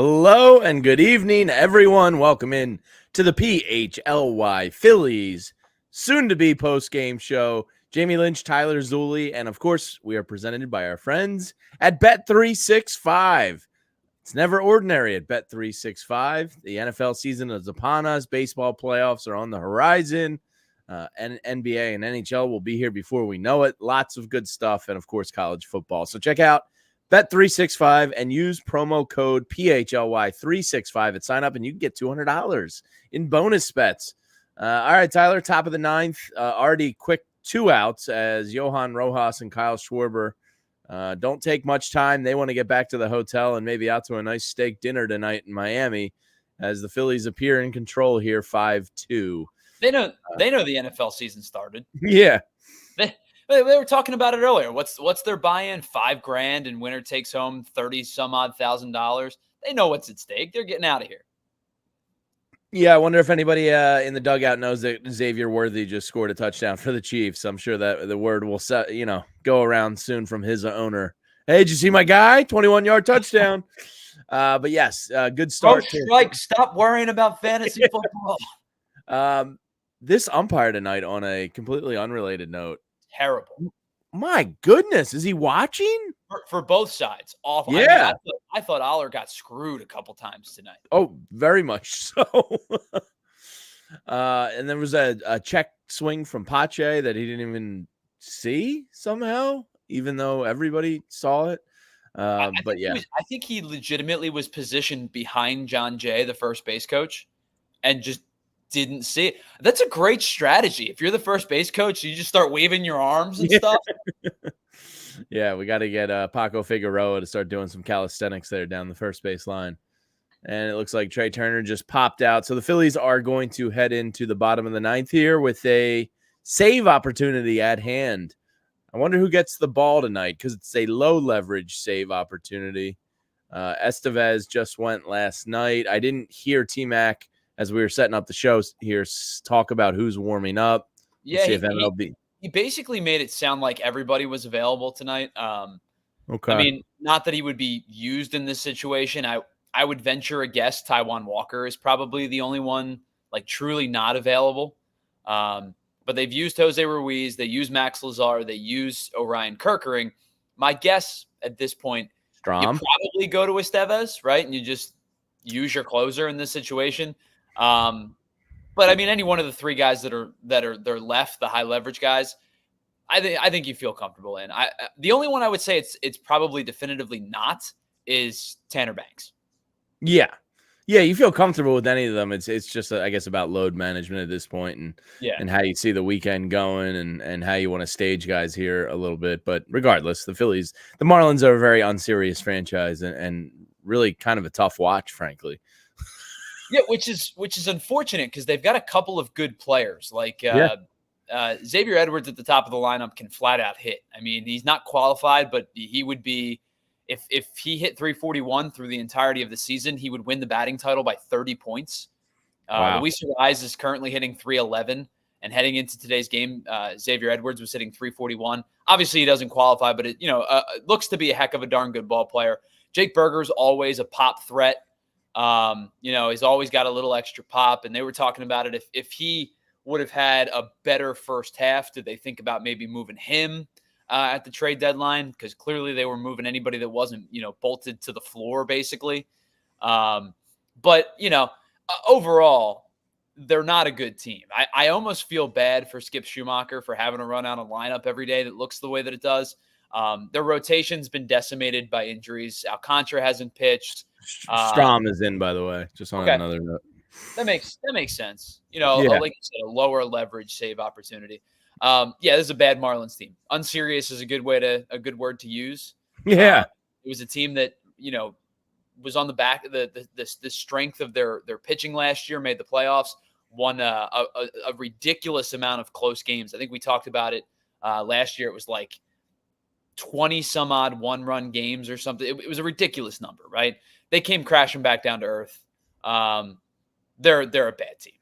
Hello and good evening, everyone. Welcome in to the PHLY Phillies, soon-to-be post-game show. Jamie Lynch, Tyler Zulli, and of course, we are presented by our friends at Bet365. It's never ordinary at Bet365. The NFL season is upon us. Baseball playoffs are on the horizon. And NBA and NHL will be here before we know it. Lots of good stuff, and of course, college football. So check out Bet365 and use promo code PHLY365 at sign up, and you can get $200 in bonus bets. All right, Tyler, top of the ninth. Already quick two outs as Johan Rojas and Kyle Schwarber don't take much time. They want to get back to the hotel and maybe out to a nice steak dinner tonight in Miami as the Phillies appear in control here 5-2. They know the NFL season started. Yeah. They were talking about it earlier. What's their buy-in? $5,000 and winner takes home $30,000. They know what's at stake. They're getting out of here. Yeah, I wonder if anybody in the dugout knows that Xavier Worthy just scored a touchdown for the Chiefs. I'm sure that the word will go around soon from hhis owner. Hey, did you see my guy? 21-yard touchdown. But yes, good start. Stop worrying about fantasy football. This umpire tonight on a completely unrelated note. Terrible. My goodness, is he watching? For both sides. Awful. Yeah. I thought Aller got screwed a couple times tonight. Oh, very much so. And there was a check swing from Pache that he didn't even see somehow, even though everybody saw it. I think he legitimately was positioned behind John Jay, the first base coach, and just didn't see it. That's a great strategy. If you're the first base coach, you just start waving your arms and stuff. Yeah, we got to get Paco Figueroa to start doing some calisthenics there down the first base line. And it looks like Trey Turner just popped out. So the Phillies are going to head into the bottom of the ninth here with a save opportunity at hand. I wonder who gets the ball tonight because it's a low leverage save opportunity. Estevez just went last night. I didn't hear T-Mac as we were setting up the show here talk about who's warming up. Yeah, he basically made it sound like everybody was available tonight. Okay. I mean, not that he would be used in this situation. I would venture a guess Taijuan Walker is probably the only one like truly not available. But they've used Jose Ruiz. They use Max Lazar. They use Orion Kerkering. My guess at this point, you probably go to Estevez, right? And you just use your closer in this situation. But I mean, any one of the three guys that are left, the high leverage guys, I think you feel comfortable in. The only one I would say it's probably definitively not is Tanner Banks. Yeah, you feel comfortable with any of them. It's just I guess about load management at this point and how you see the weekend going and how you want to stage guys here a little bit. But regardless, the Marlins are a very unserious franchise and really kind of a tough watch, frankly. Yeah, which is unfortunate because they've got a couple of good players. Like Xavier Edwards at the top of the lineup can flat out hit. I mean, he's not qualified, but he would be if he hit 341 through the entirety of the season, he would win the batting title by 30 points. Wow. Luis Ruiz is currently hitting 311, and heading into today's game, Xavier Edwards was hitting 341. Obviously, he doesn't qualify, but it looks to be a heck of a darn good ball player. Jake Berger's always a pop threat. He's always got a little extra pop, and they were talking about it. If he would have had a better first half, did they think about maybe moving him at the trade deadline? Because clearly they were moving anybody that wasn't, bolted to the floor, basically. But overall, they're not a good team. I almost feel bad for Skip Schumacher for having to run out a lineup every day that looks the way that it does. Their rotation's bent decimated by injuries. Alcantara hasn't pitched. Strom is in, by the way, just on another note. That makes sense. Like you said, a lower leverage save opportunity. This is a bad Marlins team. Unserious is a good word to use. Yeah. It was a team that, was on the back of the strength of their pitching last year, made the playoffs, won a ridiculous amount of close games. I think we talked about it last year. It was like 20 some odd 1-run games or something. It was a ridiculous number, right? They came crashing back down to earth. They're a bad team.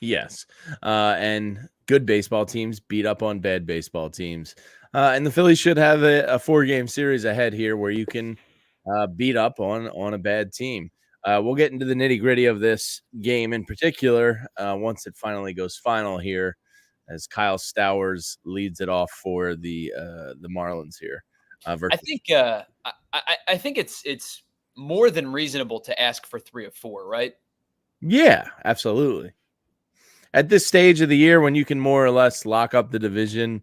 Yes. And good baseball teams beat up on bad baseball teams. And the Phillies should have a 4-game series ahead here where you can beat up on a bad team. We'll get into the nitty-gritty of this game in particular once it finally goes final here, as Kyle Stowers leads it off for the Marlins here. I think it's more than reasonable to ask for 3 of 4, right? Yeah, absolutely. At this stage of the year, when you can more or less lock up the division,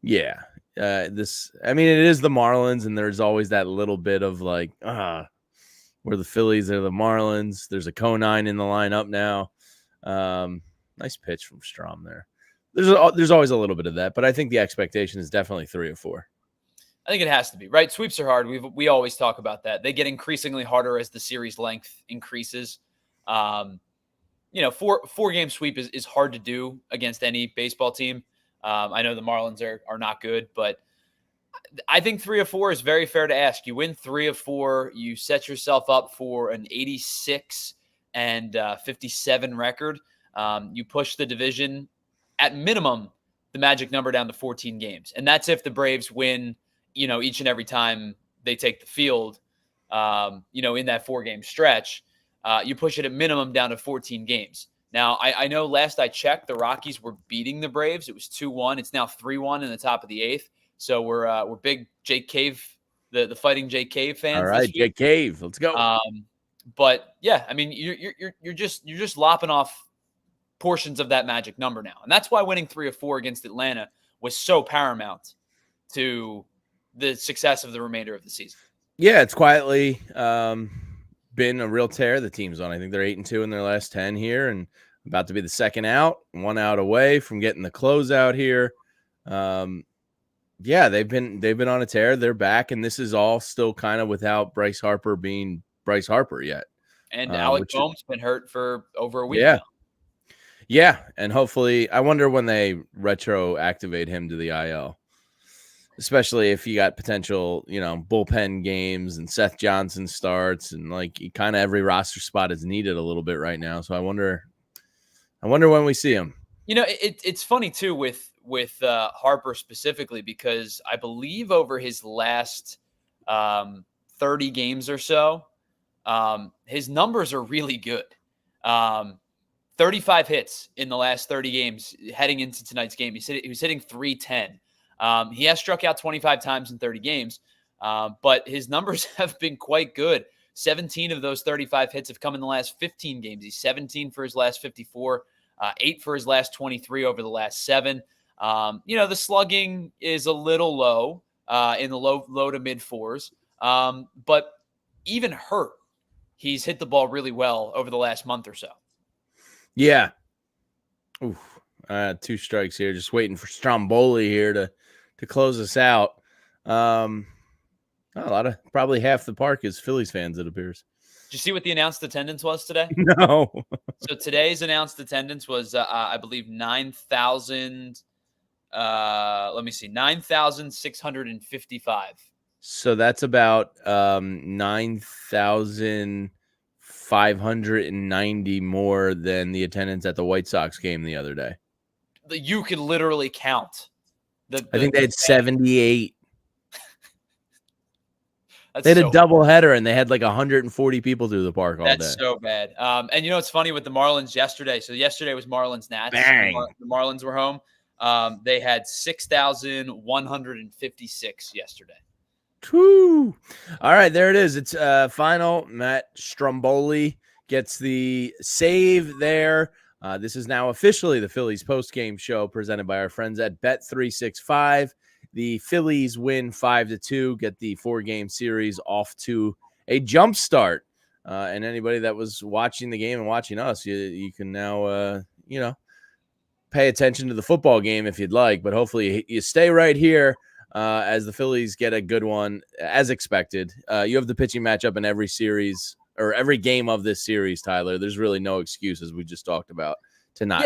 yeah. It is the Marlins, and there's always that little bit of like, we're the Phillies, they're the Marlins. There's a Conine in the lineup now. Nice pitch from Strom there. There's always a little bit of that, but I think the expectation is definitely 3 of 4. I think it has to be, right? Sweeps are hard. We always talk about that. They get increasingly harder as the series length increases. Four-game sweep is hard to do against any baseball team. I know the Marlins are not good, but I think 3 of 4 is very fair to ask. You win 3 of 4, you set yourself up for an 86 and 57 record. You push the division at minimum, the magic number down to 14 games. And that's if the Braves win, each and every time they take the field, in that 4-game stretch. You push it at minimum down to 14 games. Now, I know last I checked, the Rockies were beating the Braves. It was 2-1. It's now 3-1 in the top of the 8th. So we're big Jake Cave, the fighting Jake Cave fans. All right, Jake Cave, let's go. But yeah, I mean, you're just lopping off portions of that magic number now, and that's why winning 3 of 4 against Atlanta was so paramount to the success of the remainder of the season. Yeah, it's quietly been a real tear the team's on. I think they're 8-2 in their last 10 here, and about to be the second out, 1 out away from getting the closeout here. Yeah, they've been on a tear. They're back, and this is all still kind of without Bryce Harper being Bryce Harper yet. And Alec Boehm's been hurt for over a week now. now. Yeah, and hopefully, I wonder when they retroactivate him to the IL, especially if you got potential, bullpen games and Seth Johnson starts, and like kind of every roster spot is needed a little bit right now. So I wonder when we see him. It's funny too with Harper specifically, because I believe over his last 30 games or so, his numbers are really good. 35 hits in the last 30 games heading into tonight's game. He was hitting 310. He has struck out 25 times in 30 games, but his numbers have been quite good. 17 of those 35 hits have come in the last 15 games. He's 17 for his last 54, 8 for his last 23 over the last 7. The slugging is a little low in the low to mid 4s, but even hurt, he's hit the ball really well over the last month or so. Yeah. Oof. 2 strikes here. Just waiting for Stromboli here to close us out. Probably half the park is Phillies fans, it appears. Did you see what the announced attendance was today? No. So today's announced attendance was, I believe, 9,000. Let me see, 9,655. So that's about 9,590 more than the attendance at the White Sox game the other day. You could literally count. I think they had 78. They had a doubleheader, and they had like 140 people through the park all day. That's so bad. And it's funny with the Marlins yesterday. So yesterday was Marlins Nats. Bang. The Marlins were home. They had 6,156 yesterday. Whew. All right, there it is. It's final. Matt Stromboli gets the save there. This is now officially the Phillies postgame show presented by our friends at Bet365. The Phillies win 5-2, get the 4-game series off to a jump start. And anybody that was watching the game and watching us, you can now, pay attention to the football game if you'd like. But hopefully you stay right here as the Phillies get a good one, as expected. You have the pitching matchup in every series or every game of this series, Tyler. There's really no excuse, as we just talked about, to not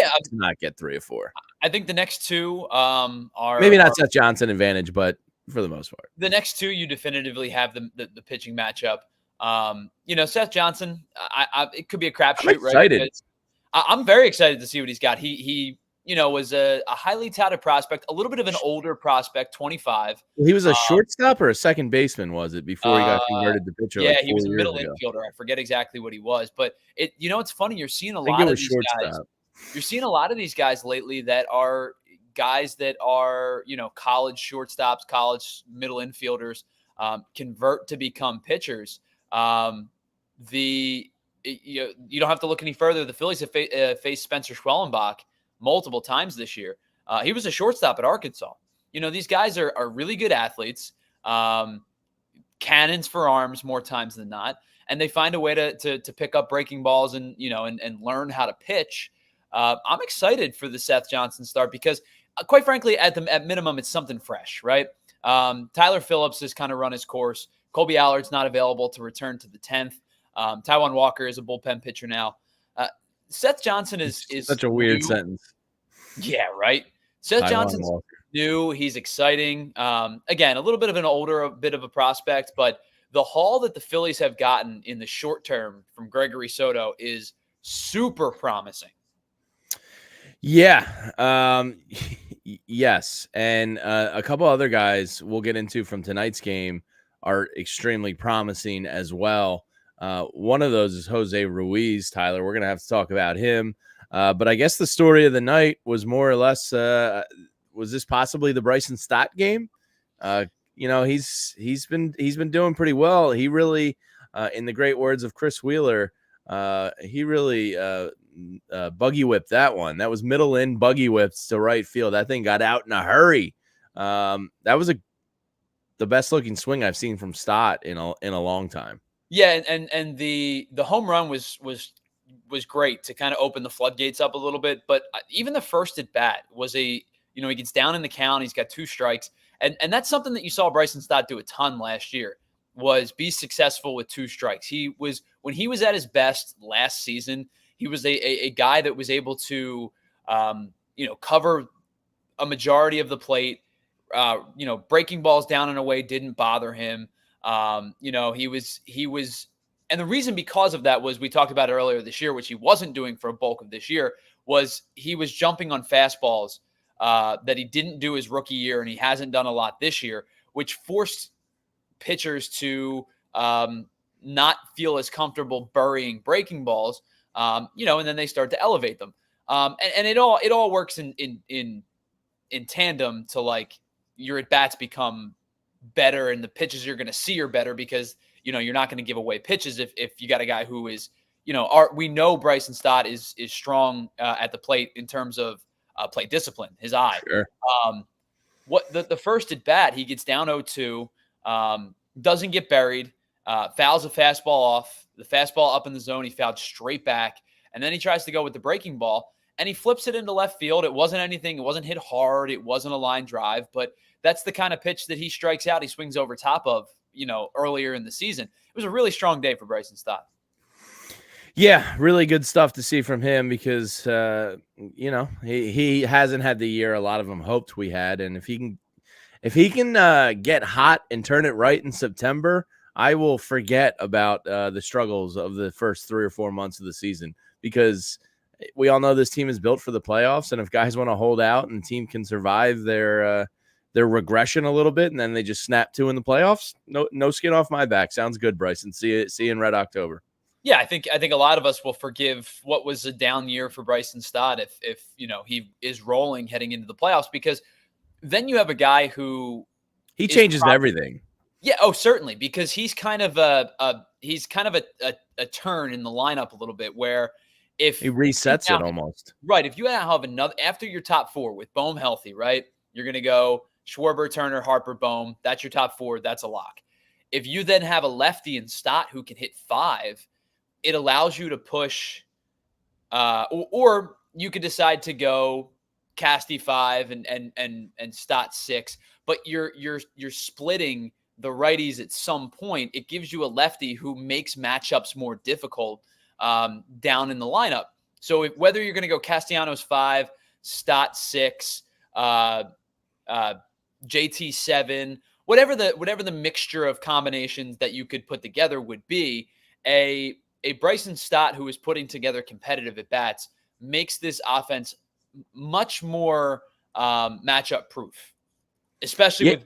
get 3 or 4. I think the next 2 are maybe not Seth Johnson advantage, but for the most part, the next 2 you definitively have the pitching matchup. Seth Johnson, it could be a crapshoot, right? Excited. I'm very excited to see what he's got. He was a highly touted prospect, a little bit of an older prospect, 25. He was a shortstop or a second baseman, was it, before he got converted to pitcher Yeah, like he 4 was a years middle ago? infielder. I forget exactly what he was, but it's funny. You're seeing a I think it lot of was these guys. shortstop. You're seeing a lot of these guys lately that are guys that are, college shortstops, college middle infielders, convert to become pitchers. You don't have to look any further. The Phillies have faced Spencer Schwellenbach multiple times this year. He was a shortstop at Arkansas. These guys are really good athletes, cannons for arms more times than not, and they find a way to pick up breaking balls and learn how to pitch. I'm excited for the Seth Johnson start because, quite frankly, at minimum, it's something fresh, right? Tyler Phillips has kind of run his course. Colby Allard's not available to return to the 10th. Taijuan Walker is a bullpen pitcher now. Seth Johnson is such a weird new. sentence. Yeah, right. Seth Taijuan Johnson's Walker. new. He's exciting. Again, a little bit of an older, bit of a prospect, but the haul that the Phillies have gotten in the short term from Gregory Soto is super promising. Yeah. Yes. And a couple other guys we'll get into from tonight's game are extremely promising as well. One of those is Jose Ruiz, Tyler. We're going to have to talk about him. But I guess the story of the night was more or less, was this possibly the Bryson Stott game? He's been doing pretty well. He really, in the great words of Chris Wheeler, he really buggy whipped that one. That was middle in buggy whips to right field. That thing got out in a hurry. That was the best looking swing I've seen from Stott in a long time. Yeah, and the home run was great to kind of open the floodgates up a little bit. But even the first at bat was he gets down in the count. He's got 2 strikes. And that's something that you saw Bryson Stott do a ton last year, was be successful with 2 strikes. When he was at his best last season, he was a guy that was able to, cover a majority of the plate. Breaking balls down in a way didn't bother him. He was, and the reason because of that was, we talked about it earlier this year, which he wasn't doing for a bulk of this year, was he was jumping on fastballs that he didn't do his rookie year, and he hasn't done a lot this year, which forced pitchers to not feel as comfortable burying breaking balls, and then they start to elevate them. And it all works in tandem to, like, your at bats become better and the pitches you're going to see are better, because you're not going to give away pitches if you got a guy who is we know Bryson Stott is strong at the plate in terms of plate discipline, his eye. Sure. What the first at bat, he gets down 0-2, doesn't get buried, fouls a fastball off, the fastball up in the zone, he fouled straight back, and then he tries to go with the breaking ball and he flips it into left field. It wasn't anything, it wasn't hit hard, it wasn't a line drive, but that's the kind of pitch that he strikes out, he swings over top of, earlier in the season. It was a really strong day for Bryson Stott. Yeah, really good stuff to see from him, because he hasn't had the year a lot of them hoped we had, and if he can get hot and turn it right in September, I will forget about the struggles of the first 3 or 4 months of the season, because we all know this team is built for the playoffs, and if guys want to hold out and the team can survive their regression a little bit, and then they just snap 2 in the playoffs, no skin off my back. Sounds good, Bryson. See you in Red October. Yeah, I think a lot of us will forgive what was a down year for Bryson Stott if he is rolling heading into the playoffs, because then you have a guy who he changes everything. Yeah, oh certainly, because he's kind of a turn in the lineup a little bit, where if he resets it almost. Right, if you have another after your top 4 with Bohm healthy, right? You're going to go Schwarber, Turner, Harper, Bohm. That's your top 4. That's a lock. If you then have a lefty in Stott who can hit 5, it allows you to push, or you could decide to go Casty 5 and Stott 6. But you're splitting the righties at some point. It gives you a lefty who makes matchups more difficult down in the lineup. So whether you're going to go Castellanos 5, Stott 6, JT 7, whatever the mixture of combinations that you could put together would be, a Bryson Stott who is putting together competitive at bats makes this offense much more matchup proof, especially Yeah.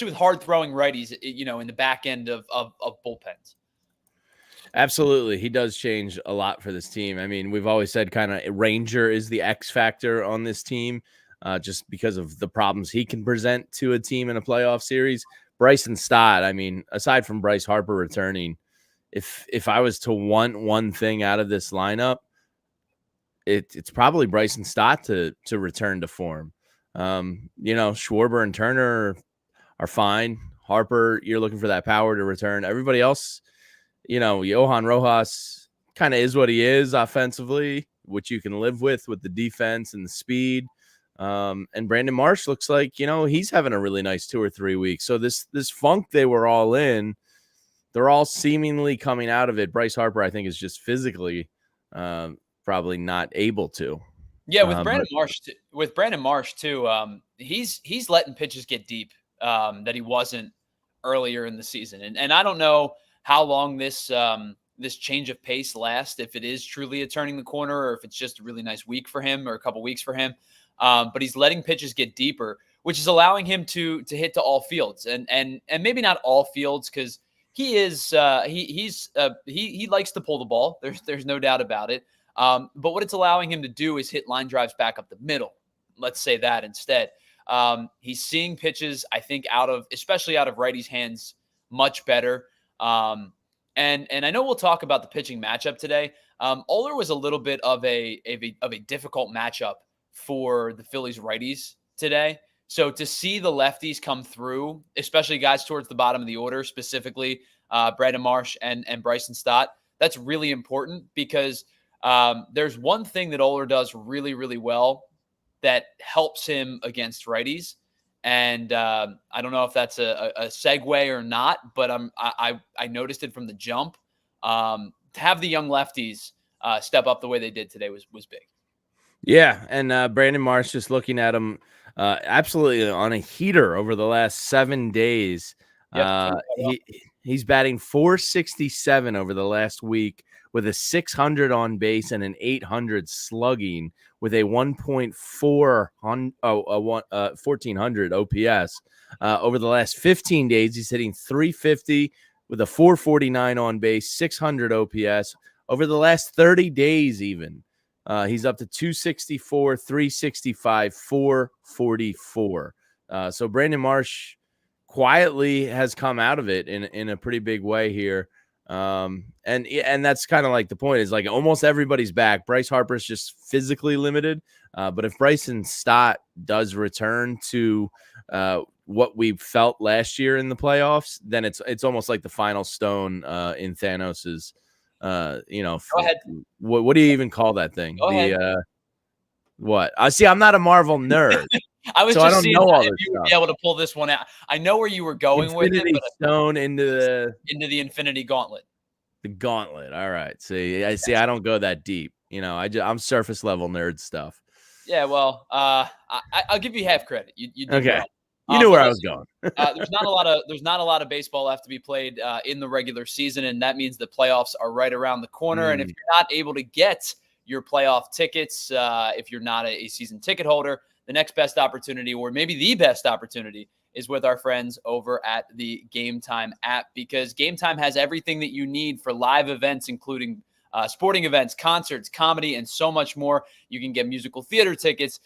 with hard throwing righties, in the back end of bullpens. Absolutely. He does change a lot for this team. I mean, we've always said kind of Ranger is the X factor on this team, just because of the problems he can present to a team in a playoff series. Bryson Stott, I mean, aside from Bryce Harper returning, if I was to want one thing out of this lineup, it's probably Bryson Stott to return to form. Schwarber and Turner are fine. Harper, you're looking for that power to return. Everybody else, Johan Rojas kind of is what he is offensively, which you can live with the defense and the speed. And Brandon Marsh looks like, he's having a really nice 2 or 3 weeks. So this funk they were all in, they're all seemingly coming out of it. Bryce Harper, I think, is just physically probably not able to. Yeah, with Brandon Marsh too, he's letting pitches get deep that he wasn't earlier in the season, and I don't know how long this change of pace lasts, if it is truly a turning the corner or if it's just a really nice week for him or a couple weeks for him. But he's letting pitches get deeper, which is allowing him to hit to all fields, and maybe not all fields, because he likes to pull the ball. There's no doubt about it. But what it's allowing him to do is hit line drives back up the middle. Let's say that instead. He's seeing pitches, I think, especially out of righties' hands much better. And I know we'll talk about the pitching matchup today. Oler was a little bit of a difficult matchup for the Phillies righties today. So to see the lefties come through, especially guys towards the bottom of the order, specifically Brandon Marsh and Bryson Stott, that's really important, because there's one thing that Oler does really, really well that helps him against righties. And I don't know if that's a segue or not, but I noticed it from the jump. To have the young lefties step up the way they did today was big. Yeah, and Brandon Marsh, just looking at him, absolutely on a heater over the last 7 days. Yep. He's batting .467 over the last week, with a 600 on base and an 800 slugging, with a 1400 OPS. Over the last 15 days, he's hitting .350 with a 449 on base, 600 OPS. Over the last 30 days, even, he's up to 264, 365, 444. So Brandon Marsh quietly has come out of it in a pretty big way here. And that's kind of like the point, is like almost everybody's back. Bryce Harper's just physically limited. But if Bryson Stott does return to what we felt last year in the playoffs, then it's almost like the final stone in Thanos's. Go ahead. What do you even call that thing? Go ahead. What? I see. I'm not a Marvel nerd. I was so just I don't seeing know all if this you would stuff. be able to pull this one out. I know where you were going Infinity with it, but Stone into the Infinity Gauntlet. The Gauntlet. All right. See. I don't go that deep. I'm surface level nerd stuff. Yeah. Well, I'll give you half credit. You did okay. well. You knew where I was going. There's not a lot of baseball left to be played in the regular season, and that means the playoffs are right around the corner. And if you're not able to get your playoff tickets, if you're not a season ticket holder, the next best opportunity, or maybe the best opportunity, is with our friends over at the Game Time app, because Game Time has everything that you need for live events, including sporting events, concerts, comedy, and so much more. You can get musical theater tickets.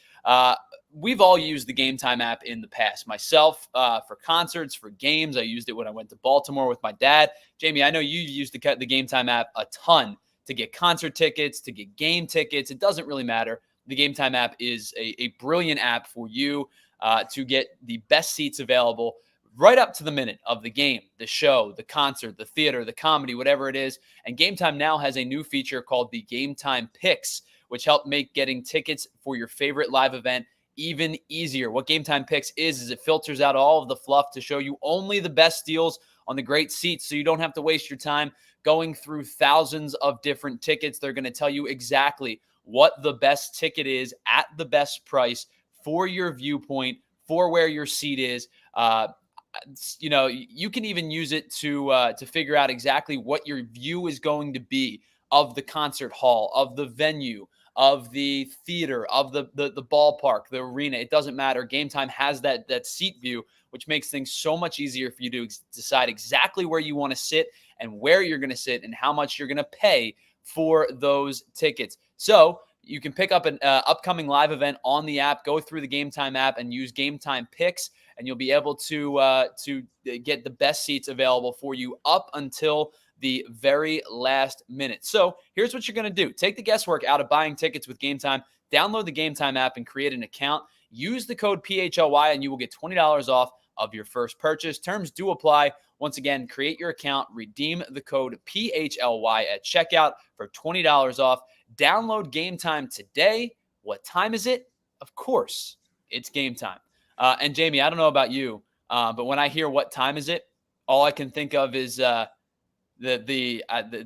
We've all used the Game Time app in the past. Myself, for concerts, for games. I used it when I went to Baltimore with my dad. Jamie, I know you used the Game Time app a ton to get concert tickets, to get game tickets. It doesn't really matter. The Game Time app is a brilliant app for you to get the best seats available right up to the minute of the game, the show, the concert, the theater, the comedy, whatever it is. And Game Time now has a new feature called the Game Time Picks, which help make getting tickets for your favorite live event even easier. What Game Time Picks is it filters out all of the fluff to show you only the best deals on the great seats, so you don't have to waste your time going through thousands of different tickets. They're going to tell you exactly what the best ticket is at the best price for your viewpoint, for where your seat is. You can even use it to figure out exactly what your view is going to be of the concert hall, of the venue, of the theater, of the ballpark, the arena. It doesn't matter. Game Time has that seat view, which makes things so much easier for you to decide exactly where you want to sit and where you're going to sit and how much you're going to pay for those tickets. So you can pick up an upcoming live event on the app, go through the Game Time app and use Game Time picks, and you'll be able to get the best seats available for you up until the very last minute. So here's what you're going to do. Take the guesswork out of buying tickets with Game Time. Download the Game Time app and create an account. Use the code PHLY and you will get $20 off of your first purchase. Terms do apply. Once again, create your account, redeem the code PHLY at checkout for $20 off. Download Game Time today. What time is it? Of course, it's Game Time. And Jamie, I don't know about you, but when I hear what time is it, all I can think of is the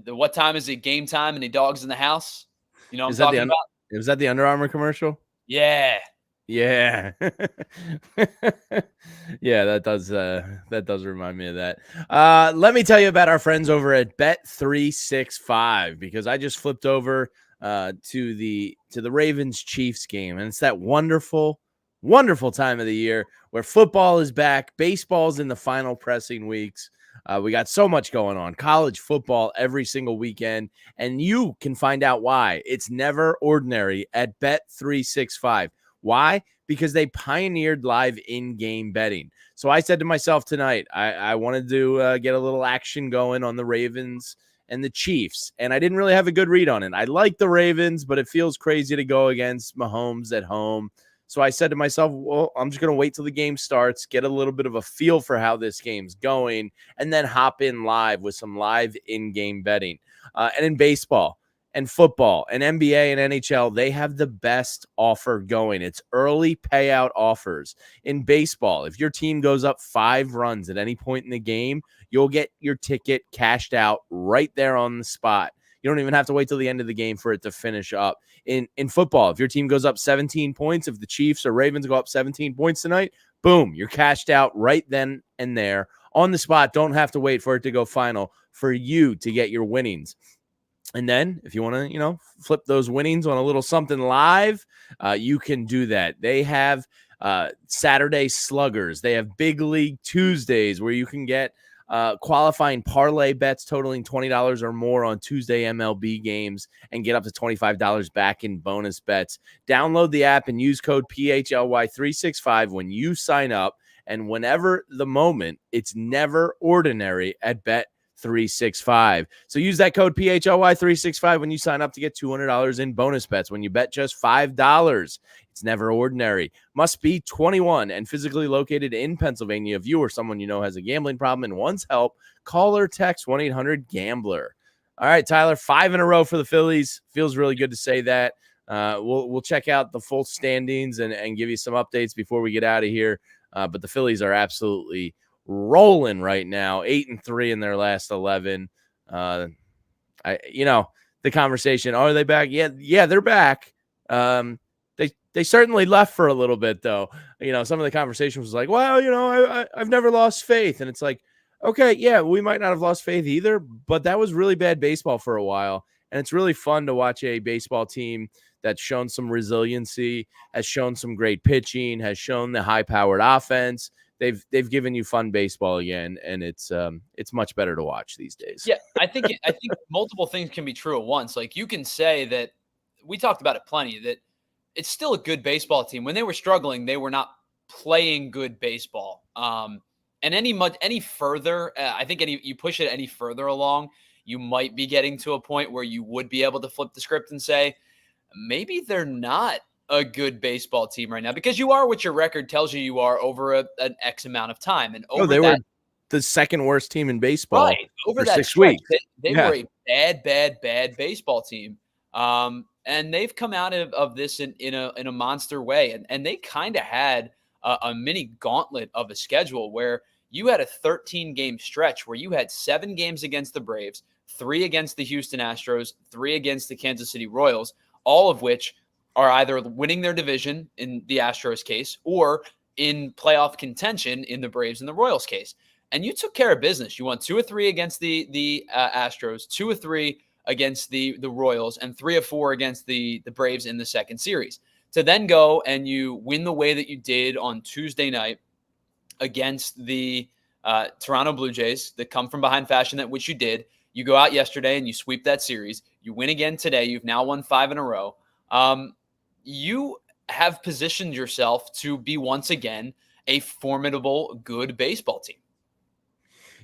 what time is it? Game Time and the dog's in the house. You know what I'm talking about? Was that the Under Armour commercial? Yeah. Yeah. Yeah, that does remind me of that. Let me tell you about our friends over at Bet365, because I just flipped over to the Ravens Chiefs game, and it's that wonderful time of the year where football is back, baseball's in the final pressing weeks. We got so much going on, college football every single weekend, and you can find out why it's never ordinary at Bet365. Why? Because they pioneered live in-game betting. So I said to myself tonight, I wanted to get a little action going on the Ravens and the Chiefs, and I didn't really have a good read on it. I like the Ravens, but it feels crazy to go against Mahomes at home. So I said to myself, well, I'm just going to wait till the game starts, get a little bit of a feel for how this game's going, and then hop in live with some live in-game betting. And in baseball and football and NBA and NHL, they have the best offer going. It's early payout offers. In baseball, if your team goes up 5 runs at any point in the game, you'll get your ticket cashed out right there on the spot. You don't even have to wait till the end of the game for it to finish up. In football, if your team goes up 17 points, if the Chiefs or Ravens go up 17 points tonight, boom, you're cashed out right then and there on the spot. Don't have to wait for it to go final for you to get your winnings. And then if you want to, flip those winnings on a little something live, you can do that. They have Saturday sluggers. They have Big League Tuesdays where you can get qualifying parlay bets totaling $20 or more on Tuesday MLB games and get up to $25 back in bonus bets. Download the app and use code PHLY365 when you sign up. And whenever the moment, it's never ordinary at Bet365. So use that code PHLY365 when you sign up to get $200 in bonus bets. When you bet just $5, it's never ordinary. Must be 21 and physically located in Pennsylvania. If you or someone you know has a gambling problem and wants help, call or text 1-800-GAMBLER. All right, Tyler, 5 in a row for the Phillies. Feels really good to say that. We'll check out the full standings and give you some updates before we get out of here. But the Phillies are absolutely rolling right now, 8-3 in their last 11. The conversation, are they back? Yeah, they're back. They certainly left for a little bit, though. Some of the conversation was like, well, I've never lost faith. And it's like, okay, yeah, we might not have lost faith either, but that was really bad baseball for a while. And it's really fun to watch a baseball team that's shown some resiliency, has shown some great pitching, has shown the high-powered offense. They've given you fun baseball again, and it's much better to watch these days. Yeah, I think multiple things can be true at once. Like, you can say that we talked about it plenty, that it's still a good baseball team. When they were struggling, they were not playing good baseball. And any further, I think you push it any further along, you might be getting to a point where you would be able to flip the script and say, maybe they're not a good baseball team right now, because you are what your record tells you are over an X amount of time. And they were the second worst team in baseball, right, over that 6 stretch, weeks. They were a bad baseball team. And they've come out of this in a monster way. And they kind of had a mini gauntlet of a schedule where you had a 13-game stretch where you had 7 games against the Braves, 3 against the Houston Astros, 3 against the Kansas City Royals, all of which are either winning their division in the Astros case or in playoff contention in the Braves and the Royals case. And you took care of business. You won 2 or 3 against the Astros, 2 or 3 against the Royals and 3 of 4 against the Braves in the second series. To then go and you win the way that you did on Tuesday night against the Toronto Blue Jays, that come from behind fashion, that which you did. You go out yesterday and you sweep that series. You win again today. You've now won 5 in a row. You have positioned yourself to be once again a formidable, good baseball team.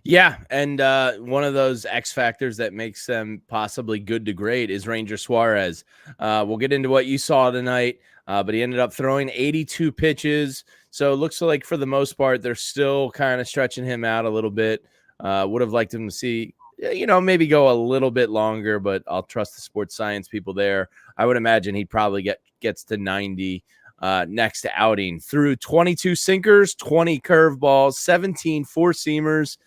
Yeah, and one of those X factors that makes them possibly good to great is Ranger Suarez. We'll get into what you saw tonight, but he ended up throwing 82 pitches. So it looks like for the most part, they're still kind of stretching him out a little bit. Would have liked him to see, maybe go a little bit longer, but I'll trust the sports science people there. I would imagine he'd probably gets to 90 next outing. Threw 22 sinkers, 20 curveballs, 17 four-seamers,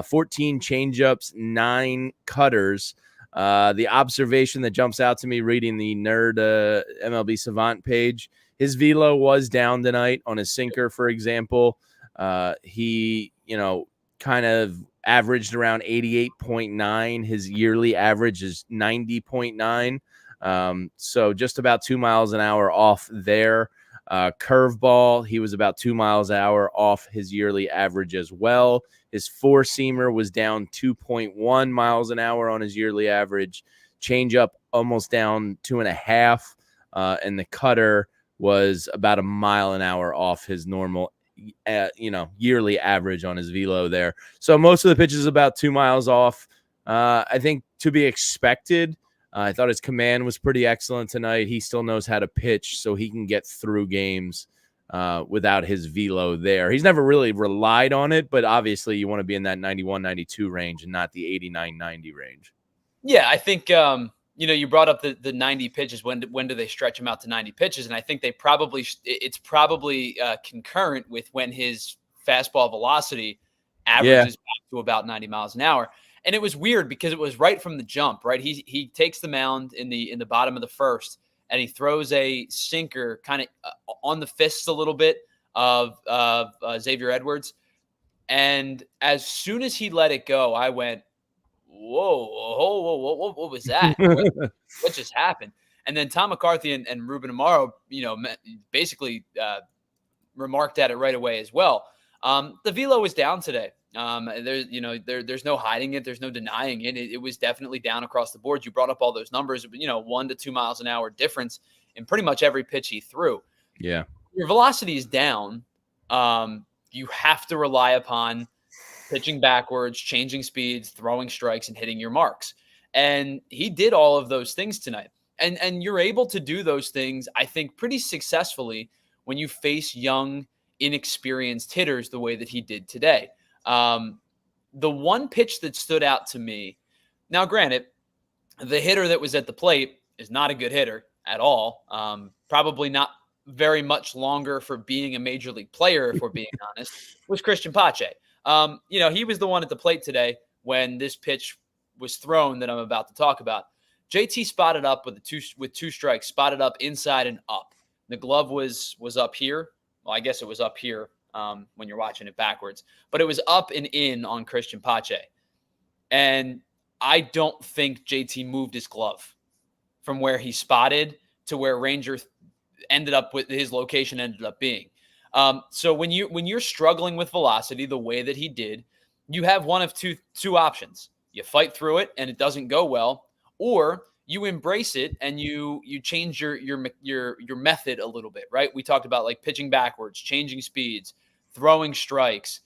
14 changeups, 9 cutters. The observation that jumps out to me reading the Nerd MLB Savant page, his velo was down tonight on his sinker, for example. He, kind of averaged around 88.9. His yearly average is 90.9. So just about 2 miles an hour off there. Curveball, he was about 2 miles an hour off his yearly average as well. His four-seamer was down 2.1 miles an hour on his yearly average. Changeup almost down 2.5, and the cutter was about a mile an hour off his normal, yearly average on his velo there. So most of the pitches about 2 miles off. I think to be expected. I thought his command was pretty excellent tonight. He still knows how to pitch, so he can get through games without his velo there. He's never really relied on it, but obviously you want to be in that 91, 92 range and not the 89, 90 range. Yeah, I think, you brought up the 90 pitches. When do they stretch him out to 90 pitches? And I think it's probably concurrent with when his fastball velocity averages back to about 90 miles an hour. And it was weird because it was right from the jump, right? He takes the mound in the bottom of the first, and he throws a sinker kind of on the fists a little bit of Xavier Edwards. And as soon as he let it go, I went, whoa, what was that? What just happened? And then Tom McCarthy and Ruben Amaro, basically remarked at it right away as well. The velo was down today. There's no hiding it. There's no denying it. It was definitely down across the board. You brought up all those numbers, 1 to 2 miles an hour difference in pretty much every pitch he threw. Yeah. Your velocity is down. You have to rely upon pitching backwards, changing speeds, throwing strikes, and hitting your marks. And he did all of those things tonight. And you're able to do those things, I think, pretty successfully when you face young, inexperienced hitters the way that he did today. The one pitch that stood out to me, now granted, the hitter that was at the plate is not a good hitter at all. Probably not very much longer for being a major league player, if we're being honest, was Christian Pache. He was the one at the plate today when this pitch was thrown that I'm about to talk about. JT spotted up with two strikes, spotted up inside and up. The glove was up here. Well, I guess it was up here when you're watching it backwards, but it was up and in on Christian Pache. And I don't think JT moved his glove from where he spotted to where Ranger ended up with his location ended up being. So when you're struggling with velocity the way that he did, you have one of two options. You fight through it and it doesn't go well, or you embrace it and you change your method a little bit, right? We talked about like pitching backwards, changing speeds, throwing strikes,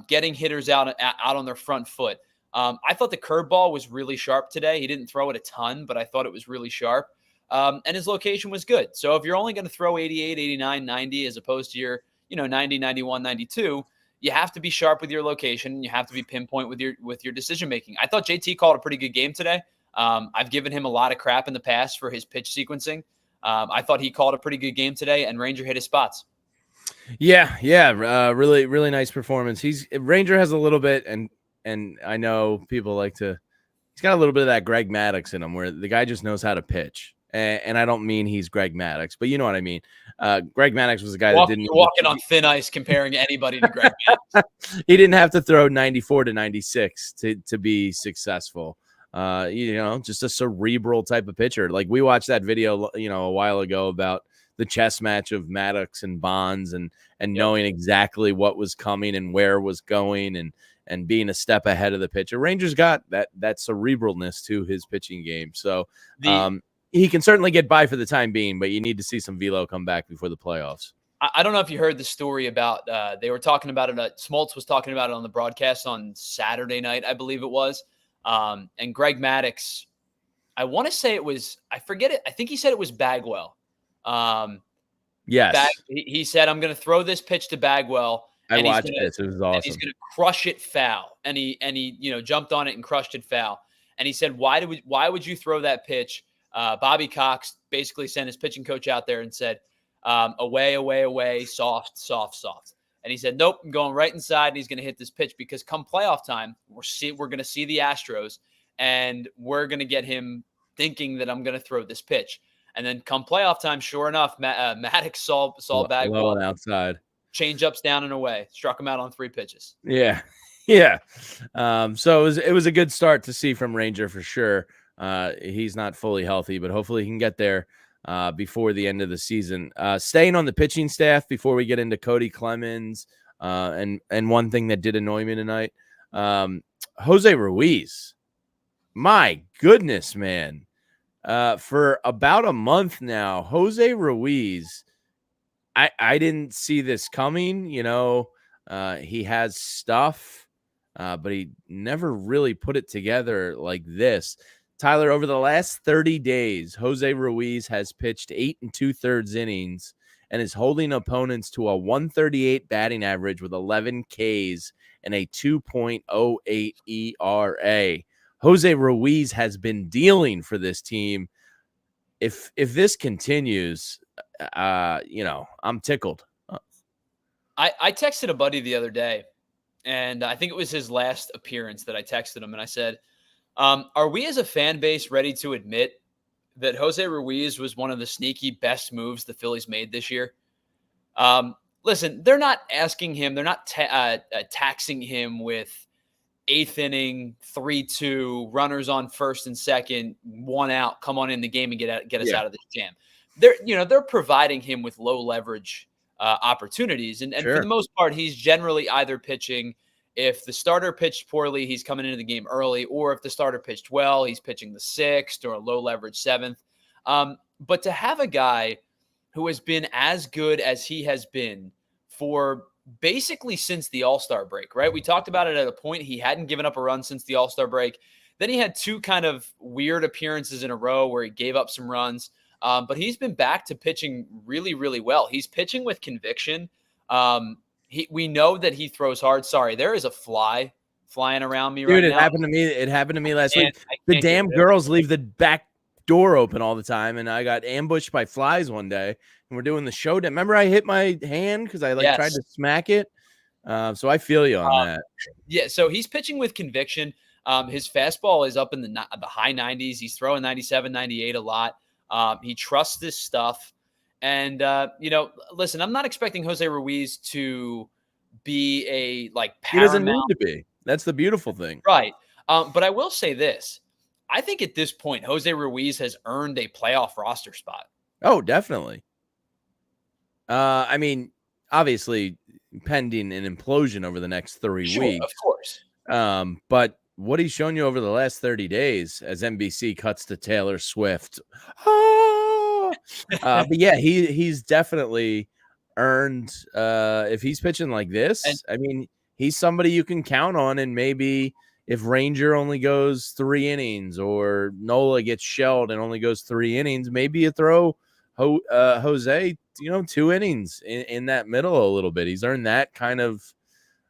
getting hitters out on their front foot. I thought the curveball was really sharp today. He didn't throw it a ton, but I thought it was really sharp. And his location was good. So if you're only going to throw 88, 89, 90, as opposed to your, 90, 91, 92, you have to be sharp with your location. You have to be pinpoint with your decision-making. I thought JT called a pretty good game today. I've given him a lot of crap in the past for his pitch sequencing. I thought he called a pretty good game today, and Ranger hit his spots. Yeah. Really, really nice performance. Ranger has a little bit, and I know people like to, he's got a little bit of that Greg Maddux in him where the guy just knows how to pitch. And I don't mean he's Greg Maddux, but you know what I mean. Greg Maddux was a guy that didn't. You're walking on thin ice comparing anybody to Greg Maddux. He didn't have to throw 94 to 96 to be successful. Just a cerebral type of pitcher. Like we watched that video, a while ago about the chess match of Maddox and Bonds and knowing exactly what was coming and where it was going and being a step ahead of the pitcher. Rangers got that cerebralness to his pitching game. So he can certainly get by for the time being, but you need to see some velo come back before the playoffs. I don't know if you heard the story about they were talking about it. Smoltz was talking about it on the broadcast on Saturday night, I believe it was. And Greg Maddux, I want to say it was, I forget it. I think he said it was Bagwell. Yes. He said, I'm going to throw this pitch to Bagwell. I watched this. It was awesome. And he's going to crush it foul. And he jumped on it and crushed it foul. And he said, why would you throw that pitch? Bobby Cox basically sent his pitching coach out there and said, away, soft. And he said, nope, I'm going right inside, and he's going to hit this pitch because come playoff time, we're going to see the Astros, and we're going to get him thinking that I'm going to throw this pitch. And then come playoff time, sure enough, Maddox saw Bagwell outside. Change ups down and away, struck him out on 3 pitches. Yeah. So it was a good start to see from Ranger for sure. He's not fully healthy, but hopefully he can get there before the end of the season. Staying on the pitching staff before we get into Kody Clemens, and one thing that did annoy me tonight, Jose Ruiz. My goodness, man. For about a month now, Jose Ruiz, I didn't see this coming. He has stuff, but he never really put it together like this. Tyler, over the last 30 days, Jose Ruiz has pitched 8 2/3 innings and is holding opponents to a 138 batting average with 11 Ks and a 2.08 ERA. Jose Ruiz has been dealing for this team. If this continues, I'm tickled. I texted a buddy the other day, and I think it was his last appearance that I texted him, and I said, are we as a fan base ready to admit that Jose Ruiz was one of the sneaky best moves the Phillies made this year? Listen, they're not asking him, they're not taxing him with 8th inning, 3-2, runners on first and second, 1 out, come on in the game and get us out of this jam. They're providing him with low leverage opportunities. And for the most part, he's generally either pitching. If the starter pitched poorly, he's coming into the game early, or if the starter pitched well, he's pitching the 6th or a low leverage 7th. But to have a guy who has been as good as he has been for basically since the All-Star break, right? We talked about it at a point. He hadn't given up a run since the All-Star break. Then he had 2 kind of weird appearances in a row where he gave up some runs. But he's been back to pitching really, really well. He's pitching with conviction. We know that he throws hard. Sorry, there is a fly flying around me right now. Dude, it happened to me last week. The damn girls leave the back door open all the time, and I got ambushed by flies one day, and we're doing the show. Remember I hit my hand because I tried to smack it? So I feel you on that. Yeah, so he's pitching with conviction. His fastball is up in the high 90s. He's throwing 97, 98 a lot. He trusts this stuff. And, listen, I'm not expecting Jose Ruiz to be a paramount. He doesn't need to be. That's the beautiful thing. Right. But I will say this. I think at this point, Jose Ruiz has earned a playoff roster spot. Oh, definitely. Obviously, pending an implosion over the next 3 weeks. Of course. But what he's shown you over the last 30 days as NBC cuts to Taylor Swift. But yeah, he's definitely earned, if he's pitching like this, he's somebody you can count on. And maybe if Ranger only goes 3 innings or Nola gets shelled and only goes 3 innings, maybe you throw Jose, 2 innings in that middle a little bit. He's earned that kind of,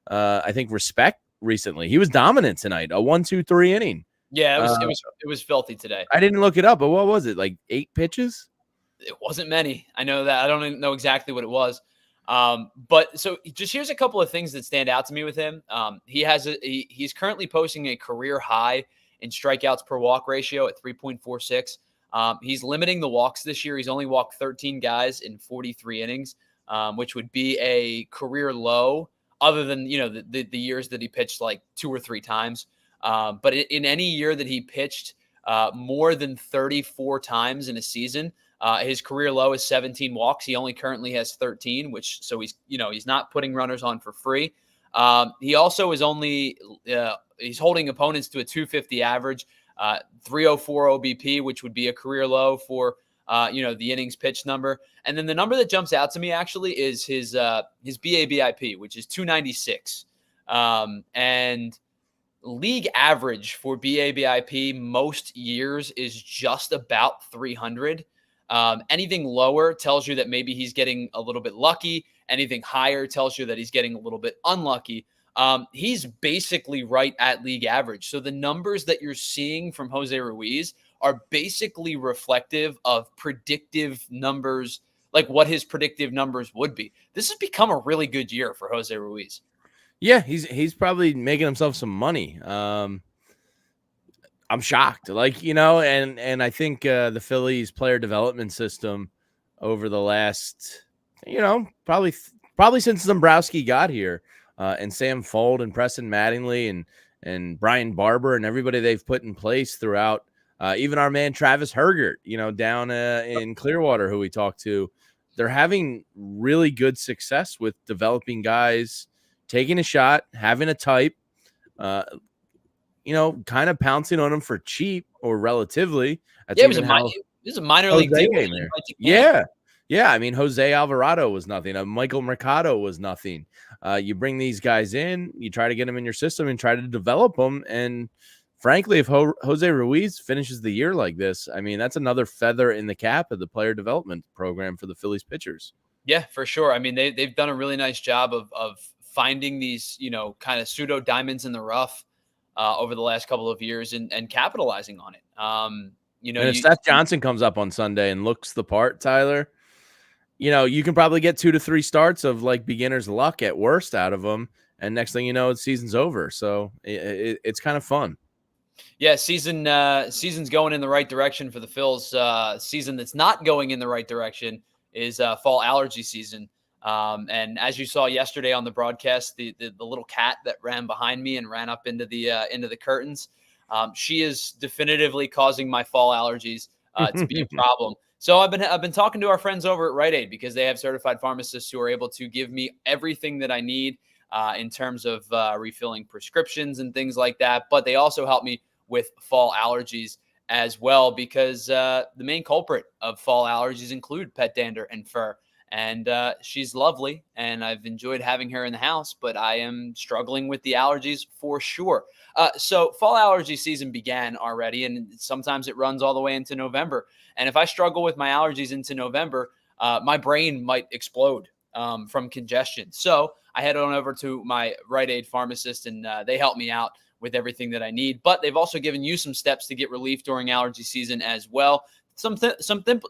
I think, respect recently. He was dominant tonight, a 1-2-3 inning. Yeah, it was filthy today. I didn't look it up, but what was it? 8 pitches? It wasn't many. I know that. I don't even know exactly what it was. But so just here's a couple of things that stand out to me with him. He's currently posting a career high in strikeouts per walk ratio at 3.46. He's limiting the walks this year. He's only walked 13 guys in 43 innings, which would be a career low other than, the years that he pitched 2 or 3 times. But in any year that he pitched more than 34 times in a season, his career low is 17 walks. He only currently has 13, so he's not putting runners on for free. He also is he's holding opponents to a 250 average, 304 OBP, which would be a career low for the innings pitch number. And then the number that jumps out to me actually is his BABIP, which is 296. And league average for BABIP most years is just about 300. Anything lower tells you that maybe he's getting a little bit lucky. Anything higher tells you that he's getting a little bit unlucky. He's basically right at league average. So the numbers that you're seeing from Jose Ruiz are basically reflective of predictive numbers, like what his predictive numbers would be. This has become a really good year for Jose Ruiz. Yeah, he's probably making himself some money. I'm shocked, and I think the Phillies player development system over the last, probably since Dombrowski got here, and Sam Fold and Preston Mattingly and Brian Barber and everybody they've put in place throughout, even our man Travis Hergert, down in Clearwater, who we talked to, they're having really good success with developing guys, taking a shot, having a type, kind of pouncing on them for cheap or relatively. It was a minor league deal game there. Yeah. I mean, Jose Alvarado was nothing. Michael Mercado was nothing. You bring these guys in, you try to get them in your system and try to develop them. And frankly, if Jose Ruiz finishes the year like this, I mean, that's another feather in the cap of the player development program for the Phillies pitchers. Yeah, for sure. I mean, they've done a really nice job of finding these, kind of pseudo diamonds in the rough over the last couple of years and capitalizing on it. And if Seth Johnson comes up on Sunday and looks the part, Tyler, you can probably get 2 to 3 starts of like beginner's luck at worst out of him. And next thing you know, the season's over. So it's kind of fun. Yeah, season's going in the right direction for the Phils. Season that's not going in the right direction is fall allergy season. And as you saw yesterday on the broadcast, the little cat that ran behind me and ran up into the curtains, she is definitively causing my fall allergies to be a problem. So I've been talking to our friends over at Rite Aid because they have certified pharmacists who are able to give me everything that I need in terms of refilling prescriptions and things like that. But they also help me with fall allergies as well, because the main culprit of fall allergies include pet dander and fur. And she's lovely, and I've enjoyed having her in the house, but I am struggling with the allergies for sure. So fall allergy season began already, and sometimes it runs all the way into November. And if I struggle with my allergies into November, my brain might explode from congestion. So I head on over to my Rite Aid pharmacist, and they help me out with everything that I need. But they've also given you some steps to get relief during allergy season as well. Some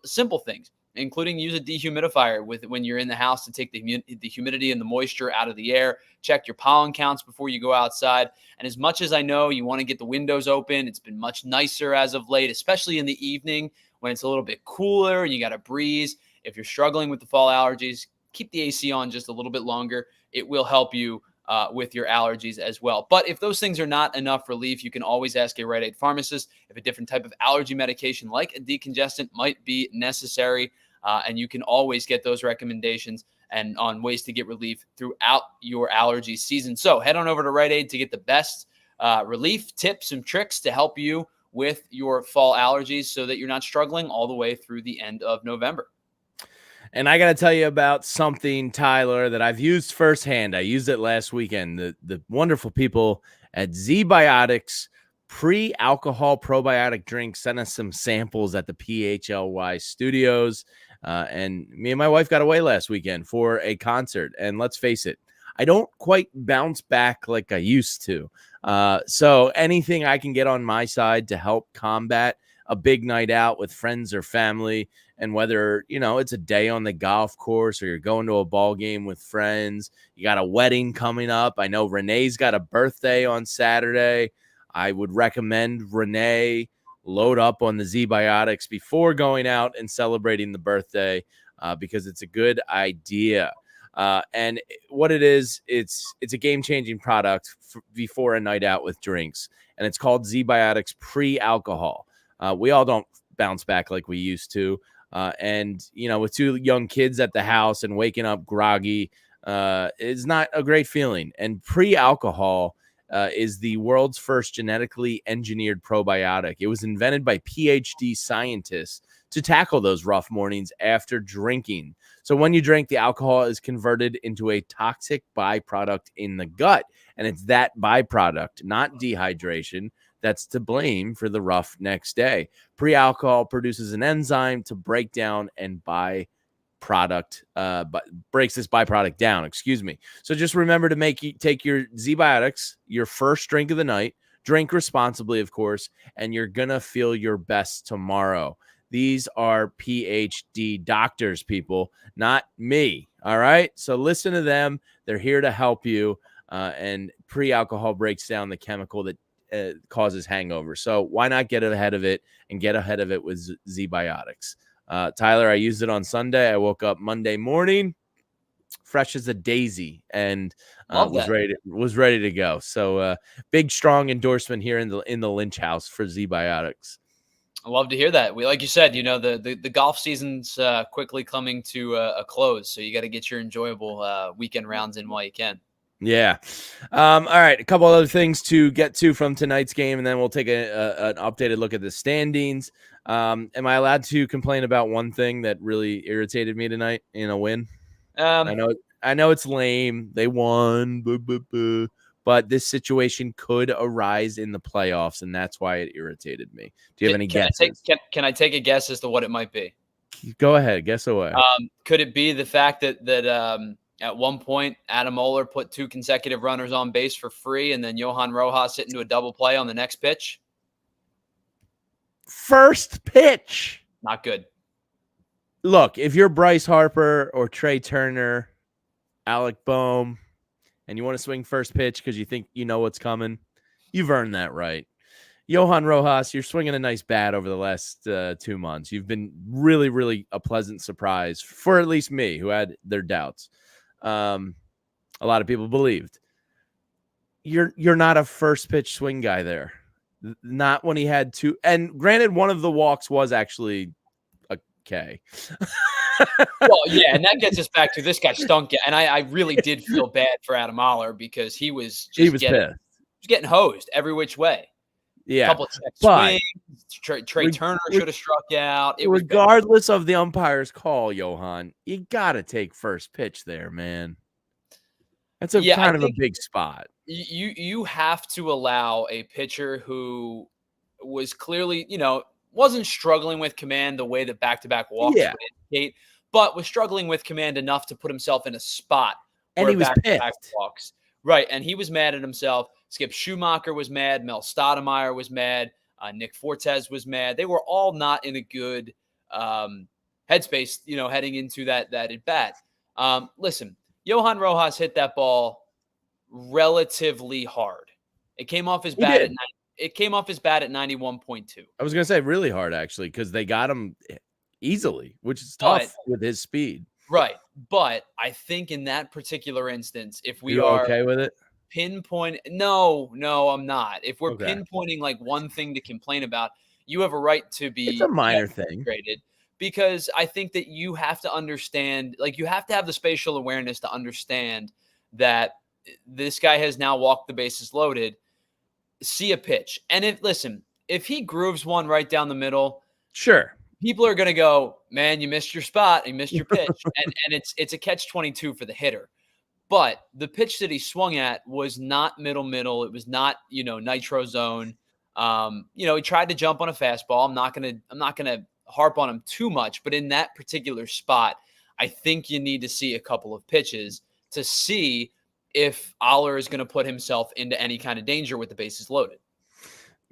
simple things, including use a dehumidifier when you're in the house to take the humidity and the moisture out of the air. Check your pollen counts before you go outside. And as much as I know you want to get the windows open, it's been much nicer as of late, especially in the evening when it's a little bit cooler and you got a breeze. If you're struggling with the fall allergies, keep the AC on just a little bit longer. It will help you with your allergies as well. But if those things are not enough relief, you can always ask a Rite Aid pharmacist if a different type of allergy medication like a decongestant might be necessary. And you can always get those recommendations and on ways to get relief throughout your allergy season. So head on over to Rite Aid to get the best relief tips and tricks to help you with your fall allergies so that you're not struggling all the way through the end of November. And I got to tell you about something, Tyler, that I've used firsthand. I used it last weekend. The wonderful people at ZBiotics pre-alcohol probiotic drink sent us some samples at the PHLY studios. And me and my wife got away last weekend for a concert. And let's face it, I don't quite bounce back like I used to. So anything I can get on my side to help combat a big night out with friends or family, and whether, it's a day on the golf course or you're going to a ball game with friends, you got a wedding coming up. I know Renee's got a birthday on Saturday. I would recommend Renee load up on the ZBiotics before going out and celebrating the birthday because it's a good idea. And what it is, it's a game-changing product before a night out with drinks. and it's called Z-Biotics pre-alcohol. We all don't bounce back like we used to. And, with 2 young kids at the house and waking up groggy is not a great feeling. And pre-alcohol is the world's first genetically engineered probiotic. It was invented by PhD scientists to tackle those rough mornings after drinking. So when you drink, the alcohol is converted into a toxic byproduct in the gut. And it's that byproduct, not dehydration, that's to blame for the rough next day. Pre-alcohol produces an enzyme to break down and breaks this byproduct down. So just remember to take your Z-Biotics, your first drink of the night. Drink responsibly, of course, and you're gonna feel your best tomorrow. These are PhD doctors, people, not me. All right. So listen to them. They're here to help you. And pre-alcohol breaks down the chemical that causes hangover. So why not get ahead of it and get ahead of it with Z-Biotics? Tyler, I used it on Sunday. I woke up Monday morning, fresh as a daisy, and was ready to go. So big, strong endorsement here in the Lynch house for Z-Biotics. I love to hear that. Like you said, the golf season's quickly coming to a close, so you got to get your enjoyable weekend rounds in while you can. Yeah. All right. A couple other things to get to from tonight's game, and then we'll take an updated look at the standings. Am I allowed to complain about one thing that really irritated me tonight in a win? I know it's lame. They won, but this situation could arise in the playoffs, and that's why it irritated me. Do you have any guesses? Can I take a guess as to what it might be? Go ahead. Guess away. Could it be the fact that at one point, Adam Oller put 2 consecutive runners on base for free, and then Johan Rojas hit into a double play on the next pitch? First pitch. Not good. Look, if you're Bryce Harper or Trey Turner, Alec Boehm, and you want to swing first pitch because you think you know what's coming, you've earned that right. Johan Rojas, you're swinging a nice bat over the last 2 months. You've been really, really a pleasant surprise for at least me, who had their doubts. A lot of people believed. You're not a first pitch swing guy there. Not when he had 2. And granted, one of the walks was actually a K. Well, yeah, and that gets us back to this guy stunk. And I really did feel bad for Adam Oller because he was getting hosed every which way. Yeah, a couple of check swings. Trey Turner should have struck out. Regardless of the umpire's call, Johan, you got to take first pitch there, man. That's kind of a big spot. You have to allow a pitcher who was clearly, wasn't struggling with command the way that back-to-back walks would indicate, but was struggling with command enough to put himself in a spot where he was back-to-back walks. Right, and he was mad at himself. Skip Schumacher was mad. Mel Stoudemire was mad. Nick Fortes was mad. They were all not in a good headspace, heading into that at bat. Listen, Johan Rojas hit that ball relatively hard. It came off his bat at 91.2. I was gonna say really hard actually, because they got him easily, which is tough with his speed. Right, but I think in that particular instance, if we You're are okay with it. No, I'm not. If we're pinpointing like one thing to complain about, you have a right to be. It's a minor thing. Because I think that you have to understand, you have to have the spatial awareness to understand that this guy has now walked the bases loaded, see a pitch. And if he grooves one right down the middle, sure. People are going to go, man, you missed your spot. You missed your pitch. and it's a catch-22 for the hitter. But the pitch that he swung at was not middle. It was not, nitro zone. He tried to jump on a fastball. I'm not going to harp on him too much, but in that particular spot, I think you need to see a couple of pitches to see if Oller is going to put himself into any kind of danger with the bases loaded.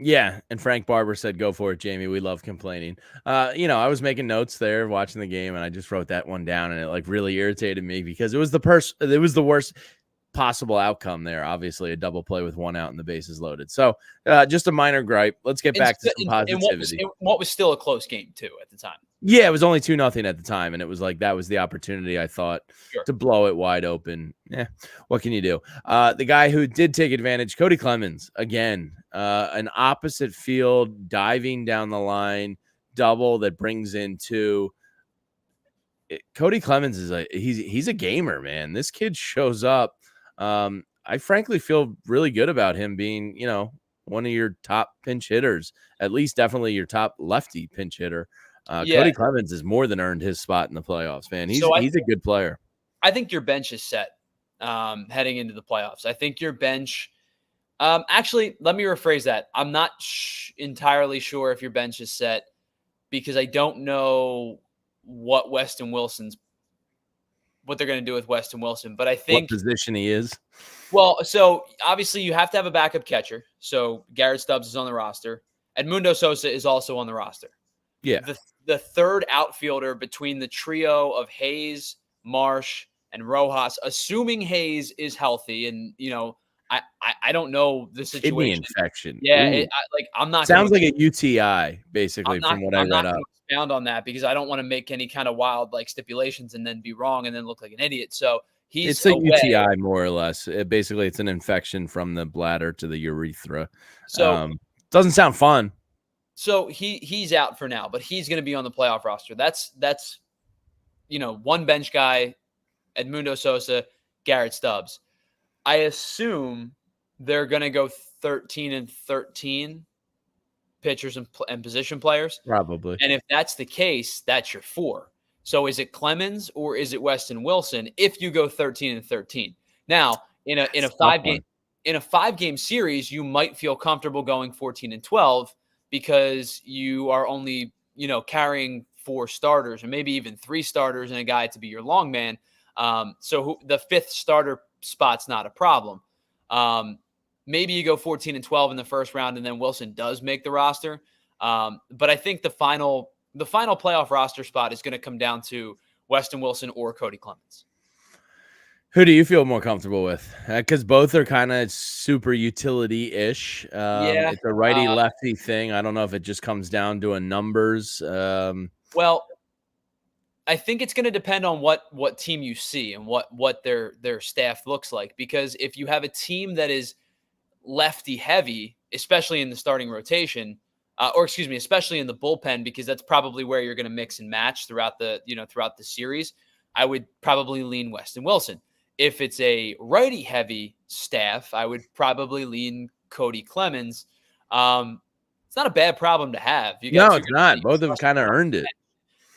Yeah, and Frank Barber said, "Go for it, Jamie. We love complaining." I was making notes there, watching the game, and I just wrote that one down, and it really irritated me because it was the worst possible outcome there. Obviously, a double play with 1 out and the bases loaded. So, just a minor gripe. Let's get back to some positivity. What was still a close game too at the time. Yeah, it was only 2-0 at the time, and it was like that was the opportunity I thought Sure. to blow it wide open. Yeah, what can you do? The guy who did take advantage, Kody Clemens, again, an opposite field diving down the line double that brings in two. Kody Clemens is he's a gamer, man. This kid shows up. I frankly feel really good about him being, one of your top pinch hitters, at least definitely your top lefty pinch hitter. Yeah. Kody Clemens has more than earned his spot in the playoffs, man. He's So a good player. I think your bench is set heading into the playoffs. I think your bench. Actually, let me rephrase that. I'm not entirely sure if your bench is set because I don't know what they're going to do with Weston Wilson. But I think What position he is. Well, so obviously you have to have a backup catcher. So Garrett Stubbs is on the roster. Edmundo Sosa is also on the roster. Yeah. The third outfielder between the trio of Hayes, Marsh, and Rojas, assuming Hayes is healthy, and I don't know the situation. Kidney infection. Yeah, I'm not. Sounds like a UTI, basically, from what I read up. I'm not expound on that because I don't want to make any kind of wild stipulations and then be wrong and then look like an idiot. So it's a UTI more or less. Basically, it's an infection from the bladder to the urethra. So doesn't sound fun. So he's out for now, but he's going to be on the playoff roster. That's one bench guy, Edmundo Sosa, Garrett Stubbs. I assume they're going to go 13-13 pitchers and position players. Probably. And if that's the case, that's your 4. So is it Clemens or is it Weston Wilson if you go 13-13? Now, in a 5-game series, you might feel comfortable going 14-12 because you are only, carrying 4 starters or maybe even 3 starters and a guy to be your long man. So the 5th starter spot's not a problem. Maybe you go 14-12 in the first round and then Wilson does make the roster. But I think the final playoff roster spot is going to come down to Weston Wilson or Kody Clemens. Who do you feel more comfortable with? Because both are kind of super utility-ish. It's a righty-lefty thing. I don't know if it just comes down to a numbers. Well, I think it's going to depend on what team you see and what their staff looks like. Because if you have a team that is lefty-heavy, especially in the starting rotation, especially in the bullpen, because that's probably where you're going to mix and match throughout the series, I would probably lean Weston Wilson. If it's a righty-heavy staff, I would probably lean Kody Clemens. It's not a bad problem to have. No, it's not. Both of them kind of earned it.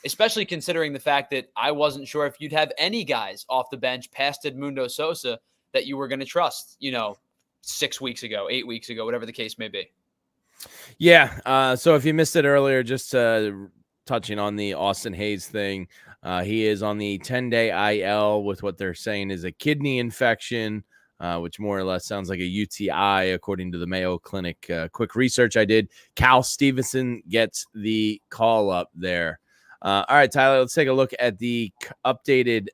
Especially considering the fact that I wasn't sure if you'd have any guys off the bench past Edmundo Sosa that you were going to trust, 6 weeks ago, 8 weeks ago, whatever the case may be. Yeah. So if you missed it earlier, just touching on the Austin Hayes thing, he is on the 10-day IL with what they're saying is a kidney infection, which more or less sounds like a UTI, according to the Mayo Clinic. Quick research I did. Cal Stevenson gets the call up there. All right, Tyler, let's take a look at the updated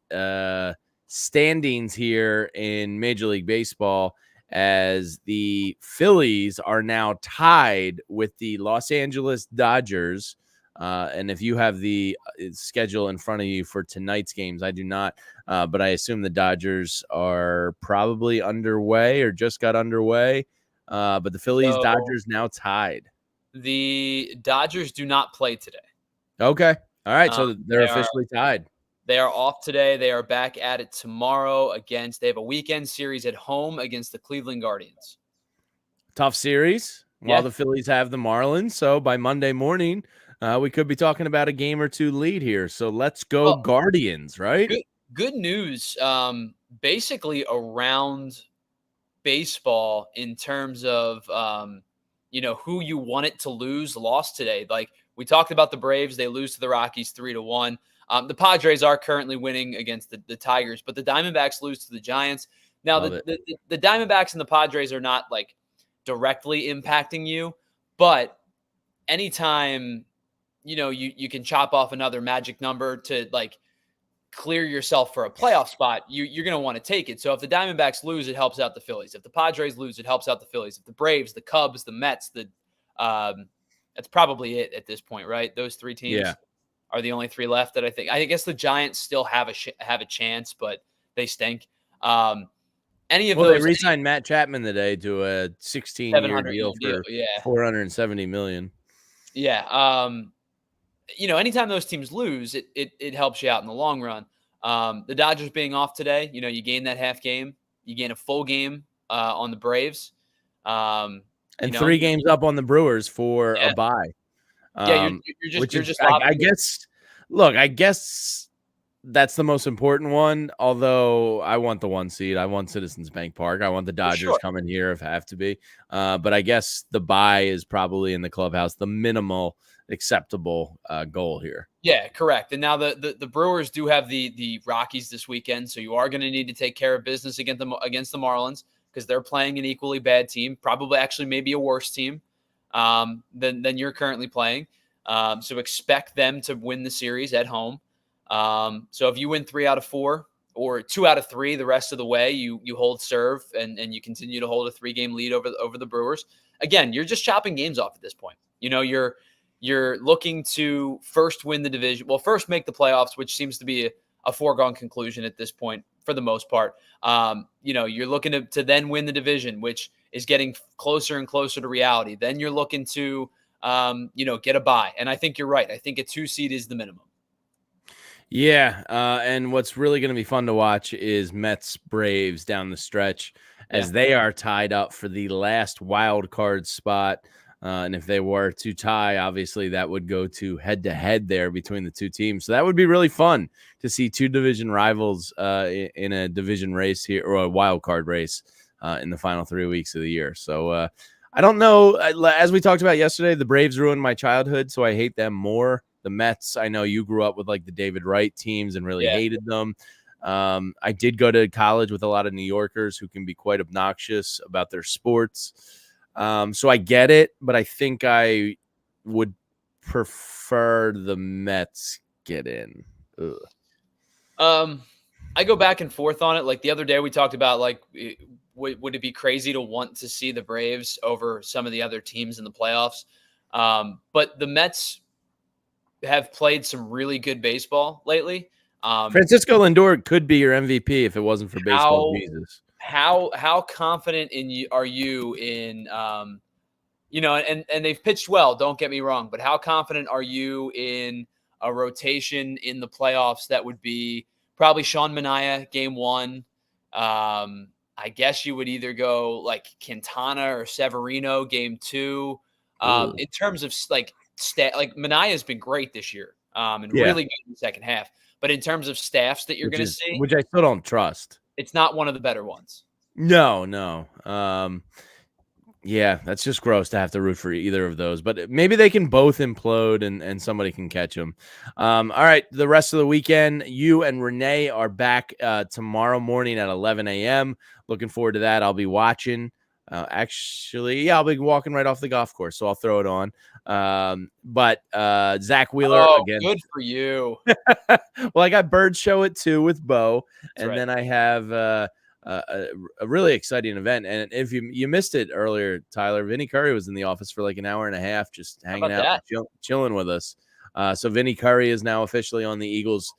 standings here in Major League Baseball, as the Phillies are now tied with the Los Angeles Dodgers. And if you have the schedule in front of you for tonight's games, I do not, but I assume the Dodgers are probably underway or just got underway. But the Phillies-Dodgers now tied. The Dodgers do not play today. Okay. All right. So they're officially tied. They are off today. They are back at it tomorrow they have a weekend series at home against the Cleveland Guardians. Tough series while the Phillies have the Marlins. So by Monday morning, we could be talking about a game or two lead here. So let's go Guardians, right? Good news. Basically around baseball in terms of, who you want it to lose lost today. Like we talked about the Braves, they lose to the Rockies 3-1. The Padres are currently winning against the Tigers, but the Diamondbacks lose to the Giants. Now, the Diamondbacks and the Padres are not directly impacting you, but anytime, you can chop off another magic number to clear yourself for a playoff spot, you're going to want to take it. So if the Diamondbacks lose, it helps out the Phillies. If the Padres lose, it helps out the Phillies. If the Braves, the Cubs, the Mets, that's probably it at this point, right? Those 3 teams. Yeah. are the only three left that I think. I guess the Giants still have a chance, but they stink. Any of Well, they those re-signed Matt Chapman today to a 16-year deal for yeah, $470 million. yeah. Anytime those teams lose, it helps you out in the long run. The Dodgers being off today, you gain that half game, you gain a full game on the Braves, and 3 games up on the Brewers for a bye. Yeah, you're just I guess. Look, I guess that's the most important one. Although I want the 1 seed, I want Citizens Bank Park. I want the Dodgers coming here if I have to be. But I guess the bye is probably in the clubhouse the minimal acceptable goal here. Yeah, correct. And now the Brewers do have the Rockies this weekend, so you are going to need to take care of business against the Marlins because they're playing an equally bad team, probably actually maybe a worse team than you're currently playing. So expect them to win the series at home. So if you win 3 out of 4 or 2 out of 3 the rest of the way, you hold serve and you continue to hold a 3-game lead over the Brewers. Again, you're just chopping games off at this point. You're looking to first win the division. Well, first make the playoffs, which seems to be a foregone conclusion at this point for the most part. You're looking to then win the division, which is getting closer and closer to reality. Then you're looking to, get a bye. And I think you're right. I think a 2 seed is the minimum. Yeah. And what's really going to be fun to watch is Mets Braves down the stretch as they are tied up for the last wild card spot. And if they were to tie, obviously that would go to head-to-head there between the 2 teams. So that would be really fun to see 2 division rivals in a division race here or a wild card race in the final 3 weeks of the year. So I don't know. As we talked about yesterday, the Braves ruined my childhood, so I hate them more. The Mets, I know you grew up with like the David Wright teams and really hated them. I did go to college with a lot of New Yorkers who can be quite obnoxious about their sports. So I get it, but I think I would prefer the Mets get in. I go back and forth on it. Like the other day we talked about like, would it be crazy to want to see the Braves over some of the other teams in the playoffs? But the Mets have played some really good baseball lately. Francisco Lindor could be your MVP if it wasn't for baseball Jesus. How confident are you in and they've pitched well, don't get me wrong, but how confident are you in a rotation in the playoffs that would be probably Sean Manaea game 1? I guess you would either go like Quintana or Severino game 2. In terms of like Manaea has been great this year and really good in the second half. But in terms of staffs that you're going to see, which I still don't trust, it's not one of the better ones. No. Yeah, that's just gross to have to root for either of those. But maybe they can both implode and somebody can catch them. All right, the rest of the weekend, you and Renee are back tomorrow morning at 11 a.m. Looking forward to that. I'll be watching. I'll be walking right off the golf course, so I'll throw it on. But Zach Wheeler again. Good for you. Well, I got Bird Show at 2 with Bo, That's right. then I have a really exciting event. And if you missed it earlier, Tyler, Vinny Curry was in the office for like an hour and a half, just hanging out, chilling with us. So Vinny Curry is now officially on the Eagles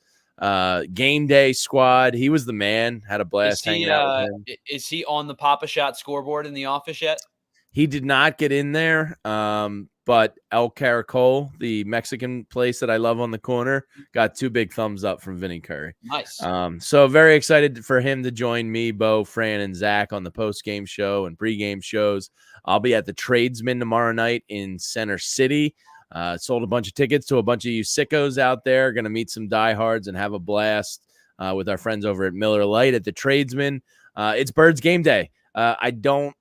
game day squad. He was the man, had a blast hanging out with him. Is he on the Papa Shot scoreboard in the office yet? He did not get in there, but El Caracol, the Mexican place that I love on the corner, got 2 big thumbs up from Vinny Curry. Nice. So very excited for him to join me, Bo, Fran, and Zach on the post-game show and pre-game shows. I'll be at the Tradesman tomorrow night in Center City. Sold a bunch of tickets to a bunch of you sickos out there. Going to meet some diehards and have a blast with our friends over at Miller Lite at the Tradesman. It's Birds game day. I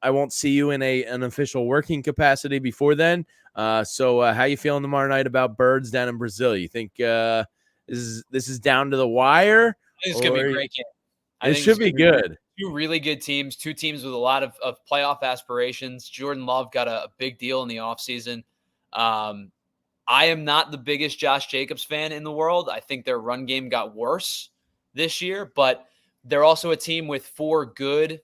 won't see you in an official working capacity before then. So how you feeling tomorrow night about Birds down in Brazil? You think this is down to the wire? I think it's going to be a great game. It should be good. 2 really good teams, 2 teams with a lot of playoff aspirations. Jordan Love got a big deal in the offseason. I am not the biggest Josh Jacobs fan in the world. I think their run game got worse this year, but they're also a team with 4 good,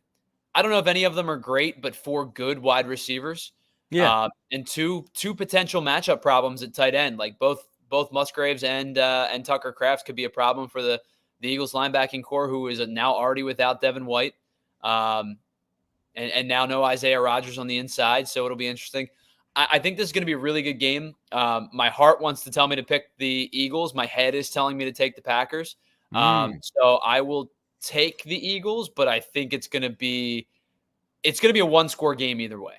I don't know if any of them are great, but 4 good wide receivers. Yeah. And two potential matchup problems at tight end. Like both both Musgraves and Tucker Kraft could be a problem for the Eagles linebacking core, who is now already without Devin White, and now no Isaiah Rodgers on the inside. So it'll be interesting. I think this is going to be a really good game. My heart wants to tell me to pick the Eagles. My head is telling me to take the Packers. So I will take the Eagles, but I think it's going to be a one-score game either way.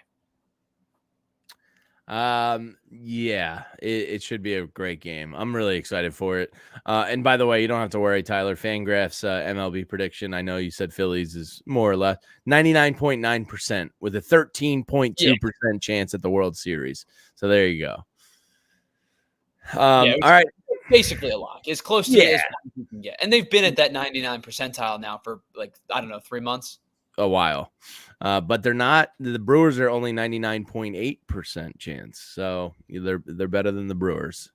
Yeah, it should be a great game. I'm really excited for it. And by the way, you don't have to worry, Tyler. Fangraph's MLB prediction, I know you said Phillies is more or less 99.9% with a 13.2% chance at the World Series. So there you go. All right. Basically a lock. As close to it as you can get. And they've been at that 99 percentile now for 3 months. A while. But they're not. The Brewers are only 99.8% chance. So they're better than the Brewers.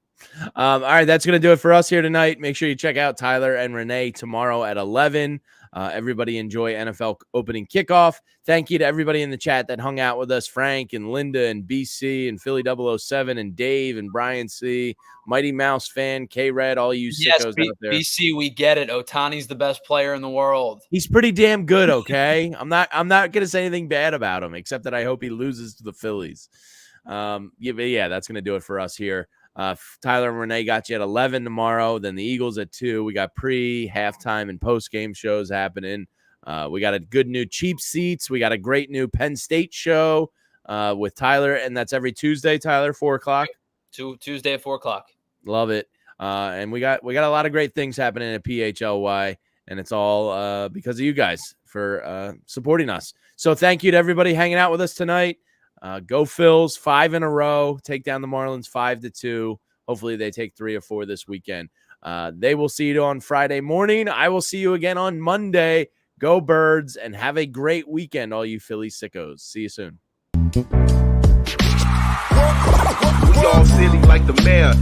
All right, that's going to do it for us here tonight. Make sure you check out Tyler and Renee tomorrow at 11. Everybody enjoy NFL opening kickoff. Thank you to everybody in the chat that hung out with us. Frank and Linda and BC and Philly 007 and Dave and Brian C. Mighty Mouse fan, K-Red, all you sickos out there. BC, we get it. Otani's the best player in the world. He's pretty damn good, okay? I'm not going to say anything bad about him, except that I hope he loses to the Phillies. Yeah, that's going to do it for us here. Tyler and Renee got you at 11 tomorrow. Then the Eagles at 2. We got halftime, and post-game shows happening. We got a good new cheap seats. We got a great new Penn State show with Tyler, and that's every Tuesday, Tyler, 4 o'clock. Tuesday at 4 o'clock. Love it. And we got a lot of great things happening at PHLY, and it's all because of you guys for supporting us. So thank you to everybody hanging out with us tonight. Go Phils, 5 in a row. Take down the Marlins 5-2. Hopefully they take 3 or 4 this weekend. They will see you on Friday morning. I will see you again on Monday. Go Birds, and have a great weekend, all you Philly sickos. See you soon. We all silly like the mayor.